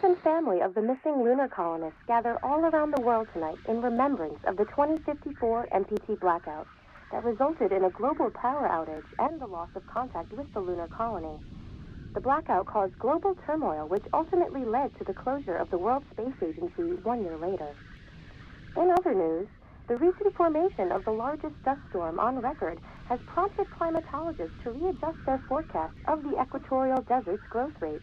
and family of the missing lunar colonists gather all around the world tonight in remembrance of the 2054 MPT blackout that resulted in a global power outage and the loss of contact with the lunar colony. The blackout caused global turmoil, which ultimately led to the closure of the World Space Agency 1 year later. In other news, the recent formation of the largest dust storm on record has prompted climatologists to readjust their forecasts of the equatorial desert's growth rate.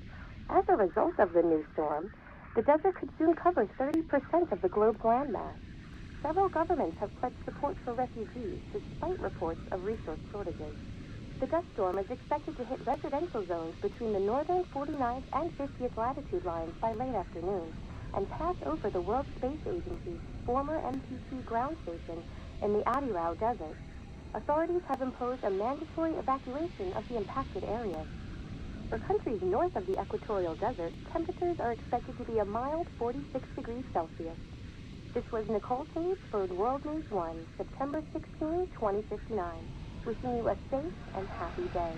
As a result of the new storm, the desert could soon cover 30% of the globe's landmass. Several governments have pledged support for refugees despite reports of resource shortages. The dust storm is expected to hit residential zones between the northern 49th and 50th latitude lines by late afternoon and pass over the World Space Agency's former MPT ground station in the Adirau Desert. Authorities have imposed a mandatory evacuation of the impacted areas. For countries north of the equatorial desert, temperatures are expected to be a mild 46 degrees Celsius. This was Nicole Page for World News 1, September 16, 2059. Wishing you a safe and happy day.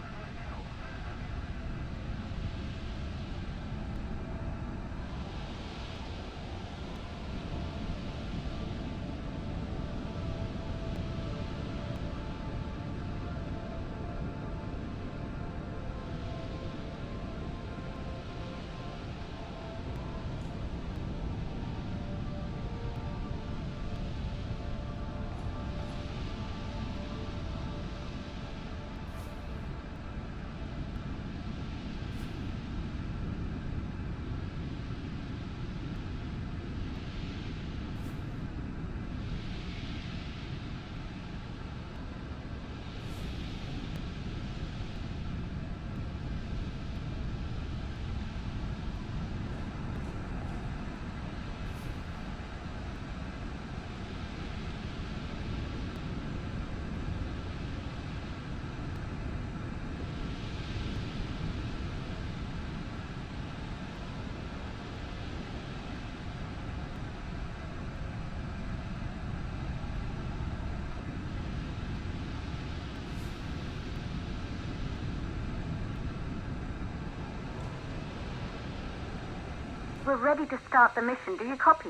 We're ready to start the mission. Do you copy?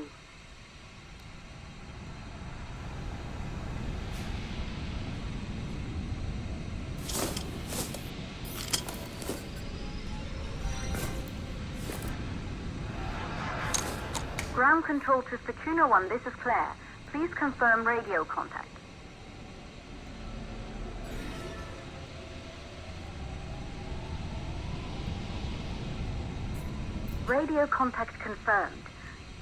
Ground control to Fortuna 1, this is Claire. Please confirm radio contact. Radio contact confirmed.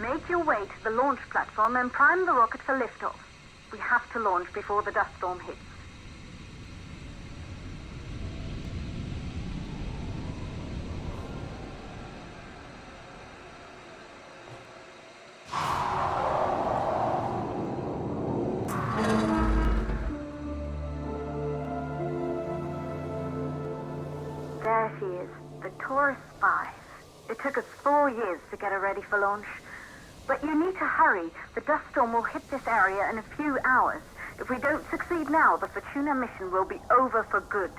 Make your way to the launch platform and prime the rocket for liftoff. We have to launch before the dust storm hits. There she is, the Taurus 5. It took us 4 years to get her ready for launch. But you need to hurry. The dust storm will hit this area in a few hours. If we don't succeed now, the Fortuna mission will be over for good.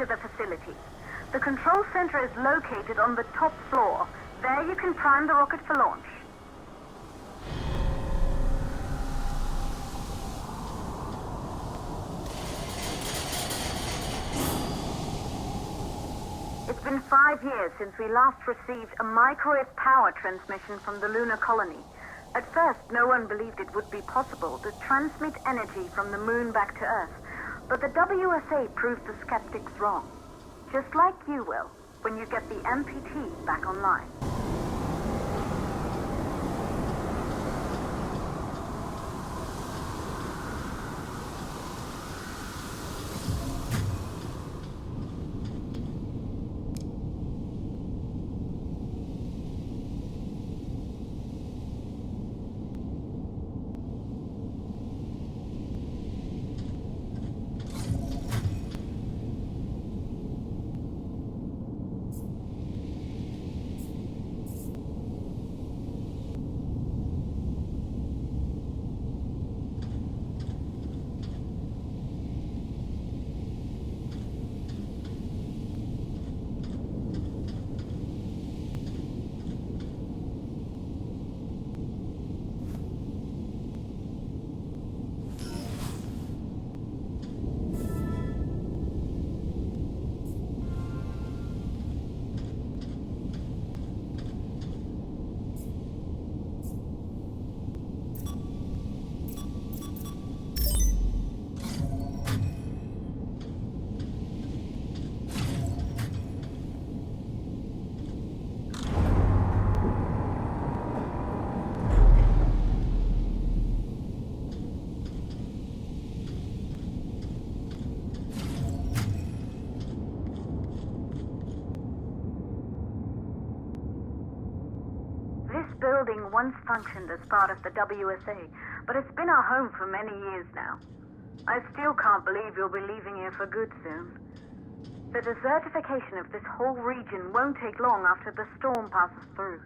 to the facility. The control center is located on the top floor. There you can prime the rocket for launch. It's been 5 years since we last received a microwave power transmission from the lunar colony. At first, no one believed it would be possible to transmit energy from the moon back to Earth, but the WSA proved the skeptics wrong. Just like you will, when you get the MPT back online. Building once functioned as part of the WSA, but it's been our home for many years now. I still can't believe you'll be leaving here for good soon. The desertification of this whole region won't take long after the storm passes through.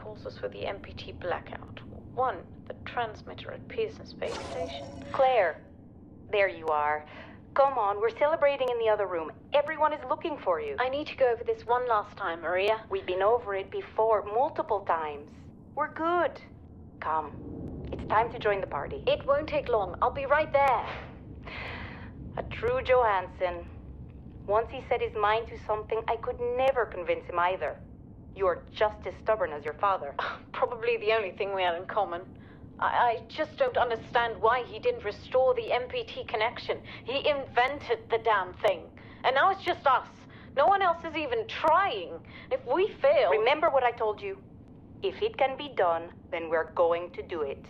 causes for the MPT blackout. 1, the transmitter at Pearson Space Station. Claire, there you are. Come on, we're celebrating in the other room. Everyone is looking for you. I need to go over this one last time, Maria. We've been over it before, multiple times. We're good. Come. It's time to join the party. It won't take long. I'll be right there. A true Johansson. Once he set his mind to something, I could never convince him either. You're just as stubborn as your father. Probably the only thing we had in common. I just don't understand why he didn't restore the MPT connection. He invented the damn thing. And now it's just us. No one else is even trying. If we fail... Remember what I told you. If it can be done, then we're going to do it.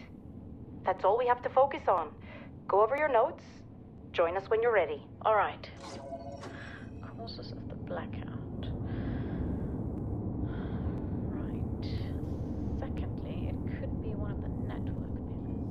That's all we have to focus on. Go over your notes. Join us when you're ready. All right. Causes of the blackout. Right. Secondly, it could be one of the network pillars.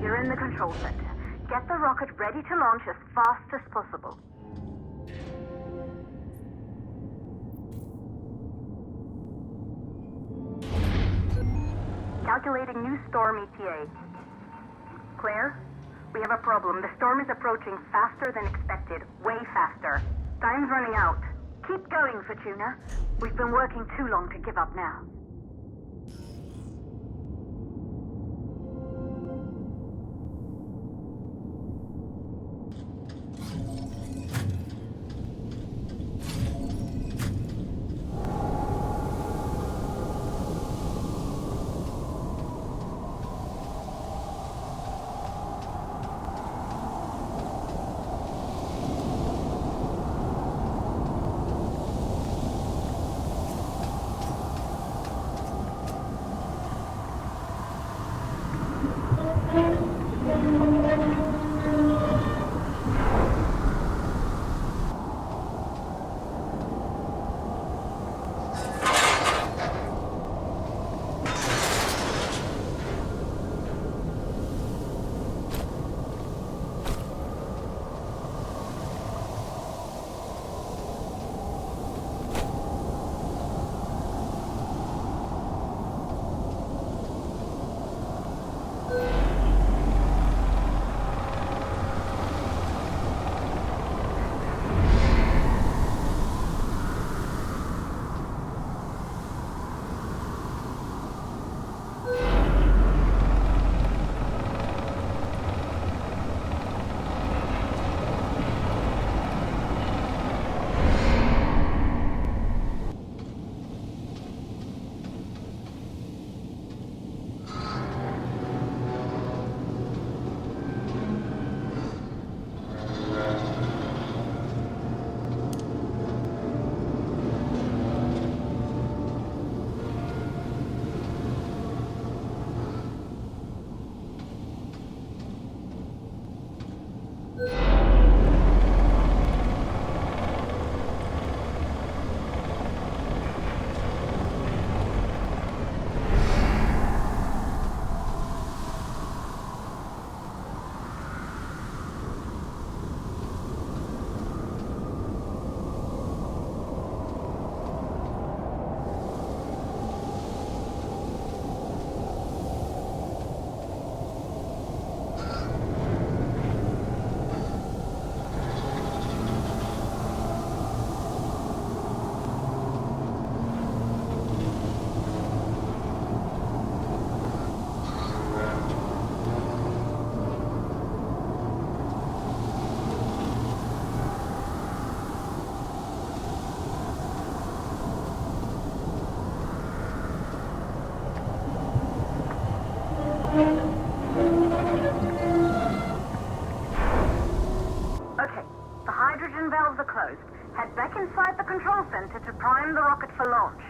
You're in the control center. Get the rocket ready to launch as fast as possible. Calculating new storm ETA. Claire, we have a problem. The storm is approaching faster than expected. Way faster. Time's running out. Keep going, Fortuna. We've been working too long to give up now. back inside the control center to prime the rocket for launch.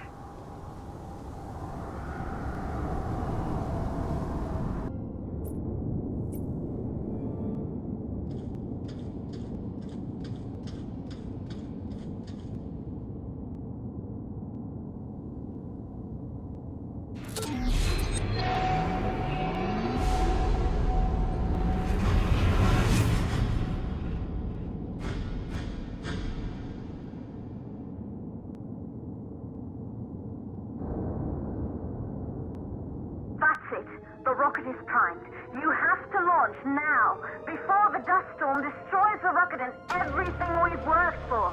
That's it. The rocket is primed. You have to launch now, before the dust storm destroys the rocket and everything we've worked for.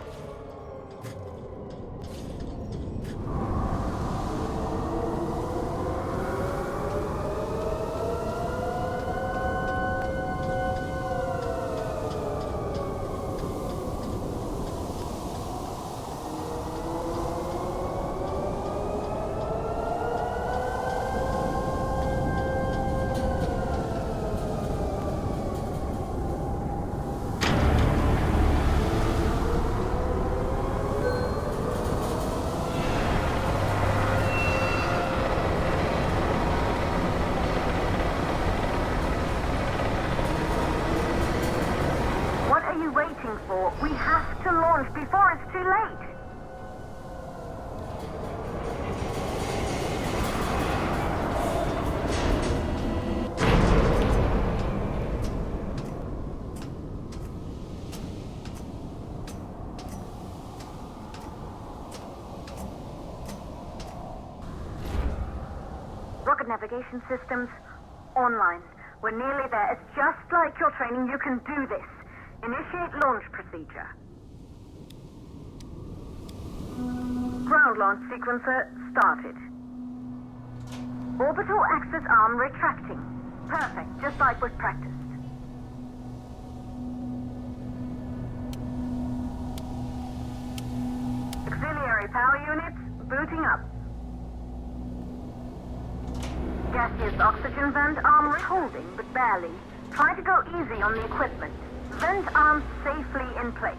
What are you waiting for? We have to launch before it's too late. Rocket navigation systems online. We're nearly there. It's just like your training. You can do this. Initiate launch procedure. Ground launch sequencer started. Orbital axis arm retracting. Perfect, just like we've practiced. Auxiliary power units booting up. Gaseous oxygen vent arm holding, but barely. Try to go easy on the equipment. Vent arms safely in place.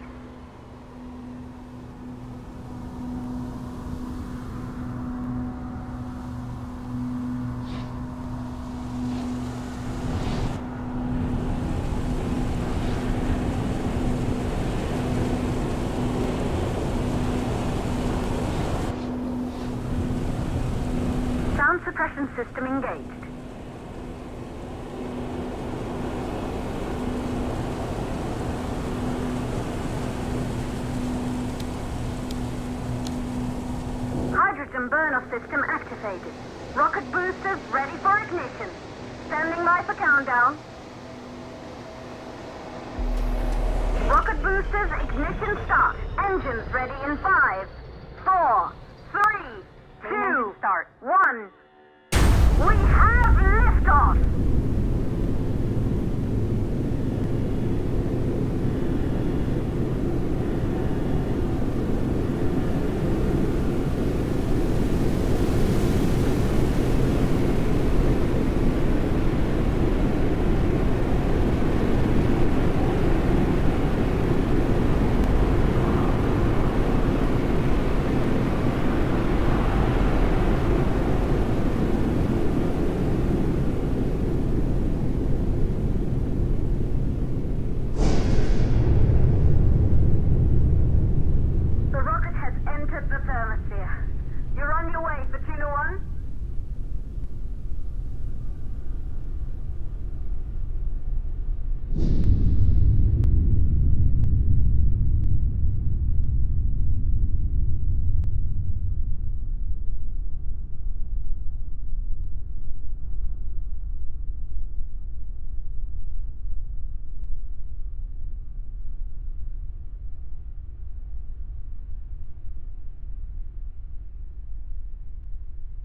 Sound suppression system engaged. Hydrogen burn-off system activated. Rocket boosters ready for ignition. Standing by for countdown. Rocket boosters ignition start. Engines ready in 5, 4, 3, 2, start. 1. We have liftoff!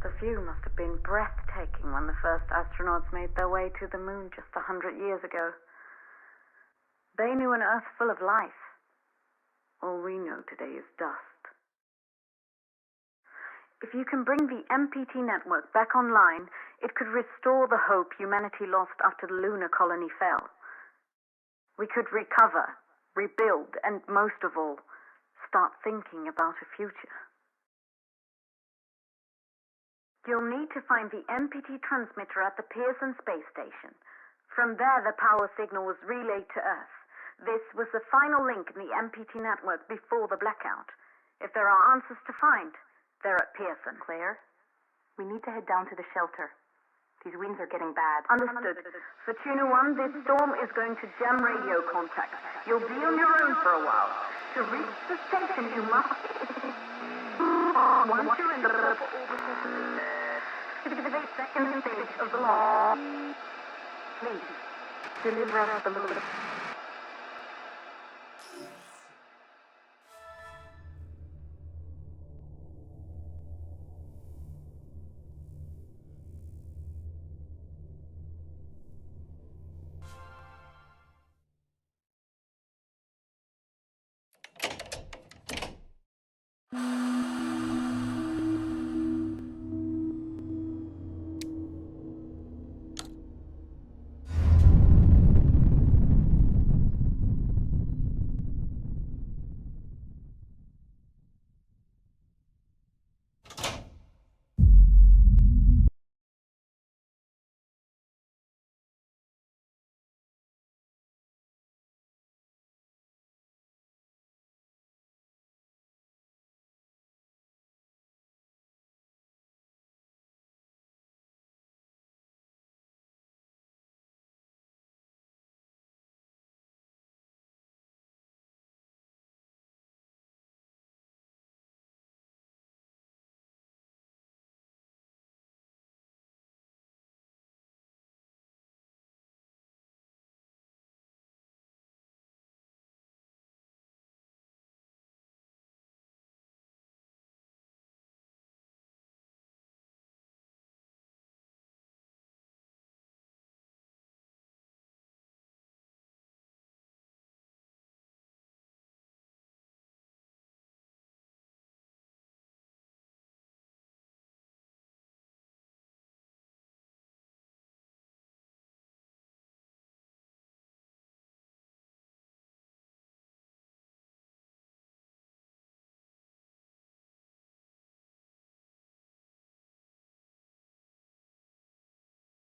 The view must have been breathtaking when the first astronauts made their way to the moon just 100 years ago. They knew an Earth full of life. All we know today is dust. If you can bring the MPT network back online, it could restore the hope humanity lost after the lunar colony fell. We could recover, rebuild, and most of all, start thinking about a future. You'll need to find the MPT transmitter at the Pearson space station. From there, the power signal was relayed to Earth. This was the final link in the MPT network before the blackout. If there are answers to find, they're at Pearson. Claire, we need to head down to the shelter. These winds are getting bad. Understood. For Tuna 1, this storm is going to jam radio contact. You'll be on your own for a while. To reach the station, you must... Once you're in the purple orbital, activate second stage of the launch. Please, deliver us the moon.